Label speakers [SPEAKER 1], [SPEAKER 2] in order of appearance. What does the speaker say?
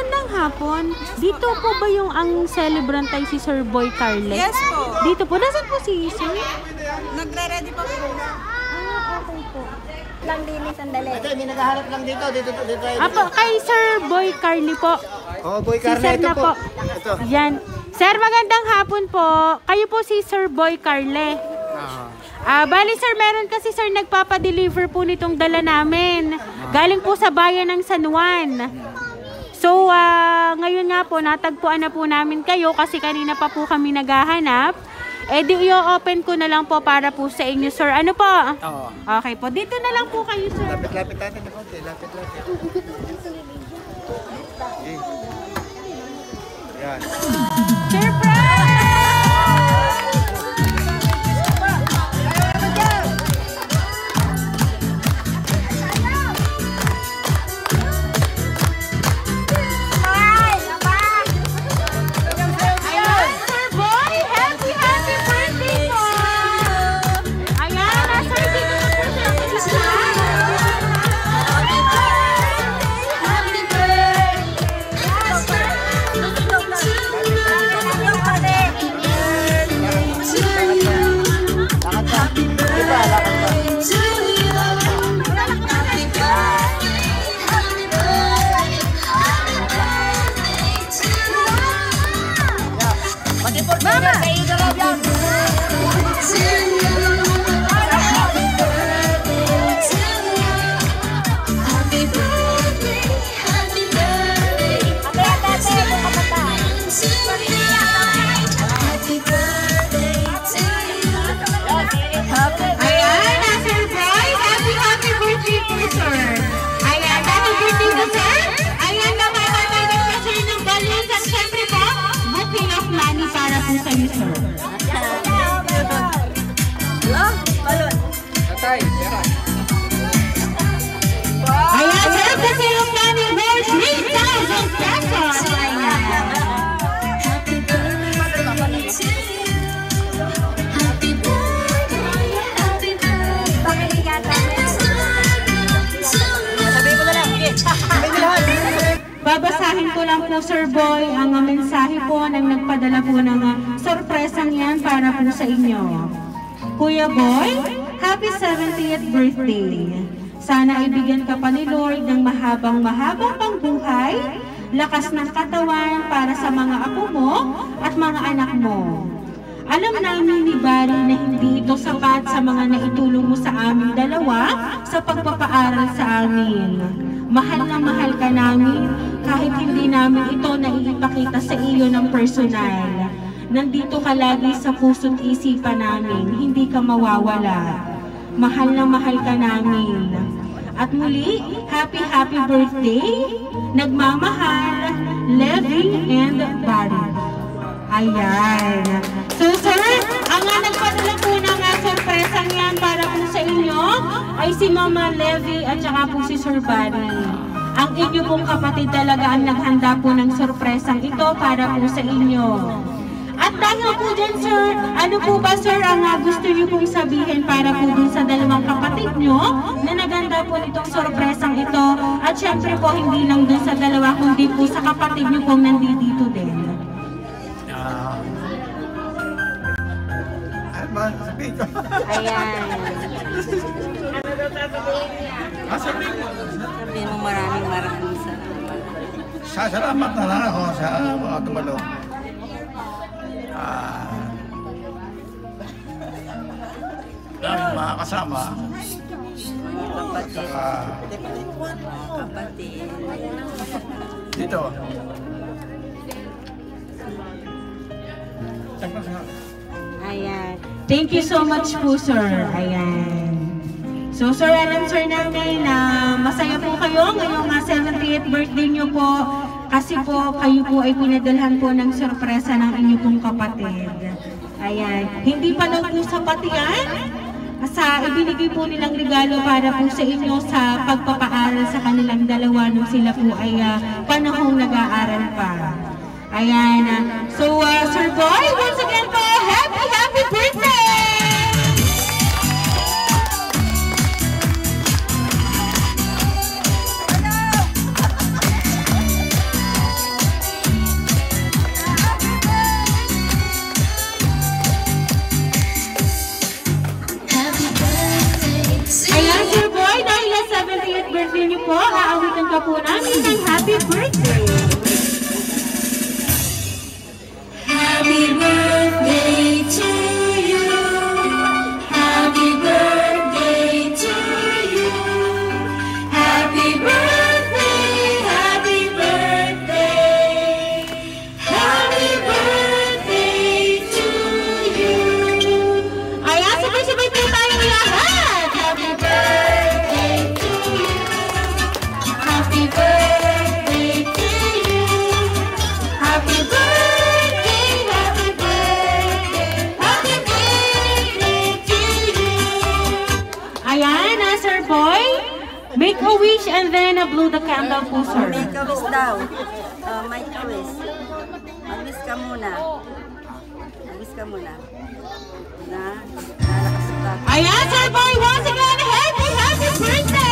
[SPEAKER 1] magandang hapon. Dito po ba yung ang celebrant ay si Sir Boy Carle?
[SPEAKER 2] Yes po.
[SPEAKER 1] Dito po. Nasaan po si Sir?
[SPEAKER 2] Nagre-ready pa po.
[SPEAKER 1] Okay po.
[SPEAKER 3] Lang din sandali.
[SPEAKER 4] Ito, may naghaharap lang dito. Dito.
[SPEAKER 1] Apo, kay Sir Boy Carle po.
[SPEAKER 4] Oh, Boy Carle,
[SPEAKER 1] Sir
[SPEAKER 4] ito
[SPEAKER 1] na
[SPEAKER 4] po.
[SPEAKER 1] po. Yan. Sir, magandang hapon po. Kayo po si Sir Boy Carle. Bali sir, meron kasi sir nagpapadeliver po nitong dala namin. Galing po sa bayan ng San Juan. So, ngayon nga po, natagpuan na po namin kayo kasi kanina pa po kami naghahanap. Di i-open ko na lang po para po sa inyo, sir. Ano po?
[SPEAKER 4] Oo.
[SPEAKER 1] Okay po. Dito na lang po kayo, sir.
[SPEAKER 4] Lapit natin na konti. Lapit. Yan.
[SPEAKER 1] Surprise! Babasahin ko lang po, Sir Boy, ang mensahe po ng nagpadala po ng sorpresang yan para po sa inyo. Kuya Boy, happy 70th birthday. Sana ibigyan ka pa ni Lord ng mahabang pang buhay, lakas ng katawan para sa mga apo mo at mga anak mo. Alam namin ni Barry na hindi ito sapat sa mga naitulong mo sa aming dalawa sa pagpapaaral sa amin. Mahal na mahal ka namin kahit hindi namin ito naiipakita sa iyo ng personal. Nandito ka lagi sa puso't isipan namin, hindi ka mawawala. Mahal na mahal ka namin. At muli, happy birthday, nagmamahal, Levy and Barry. Ayan. So sir, ang nagpadala po ng sorpresang yan para po sa inyo ay si Mama Levy at saka po si Sir Barry. Ang inyo pong kapatid talaga ang naghanda po ng sorpresang ito para po sa inyo. At dahil po dyan sir, ano po ba sir ang gusto nyo pong sabihin para po dun sa dalawang kapatid nyo na naghanda po nitong sorpresang ito? At syempre po hindi lang dun sa dalawa kundi po sa kapatid nyo pong nandito din.
[SPEAKER 4] Sabihin ko.
[SPEAKER 1] Ayan.
[SPEAKER 2] Ano daw sasabihin niya?
[SPEAKER 4] Sabihin ko.
[SPEAKER 3] Sabihin mo maraming salamat.
[SPEAKER 4] Salamat na lang ako sa mga tumalo. Mga kasama.
[SPEAKER 3] Kapatid.
[SPEAKER 4] Dito.
[SPEAKER 1] Ayan. Thank you so much po, sir. Ayan. So, sir, alam sir namin na masaya po kayo ngayong 70th birthday nyo po kasi po kayo po ay pinadalhan po ng sorpresa ng inyong pong kapatid. Ayan. Hindi pa lang po sapat yan sa ibinigay po nilang regalo para po sa inyo sa pagpapaaral sa kanilang dalawa nung sila po ay panahong nag-aaral pa. Ayan. So, Sir Boy, once again po, happy birthday! the candle po, sir.
[SPEAKER 3] Make a wish daw. Make a wish. Mag-wish ka muna. Mag-wish ka muna. Na, nalakas ka.
[SPEAKER 1] Ayan, Sir Boy, once again, happy birthday!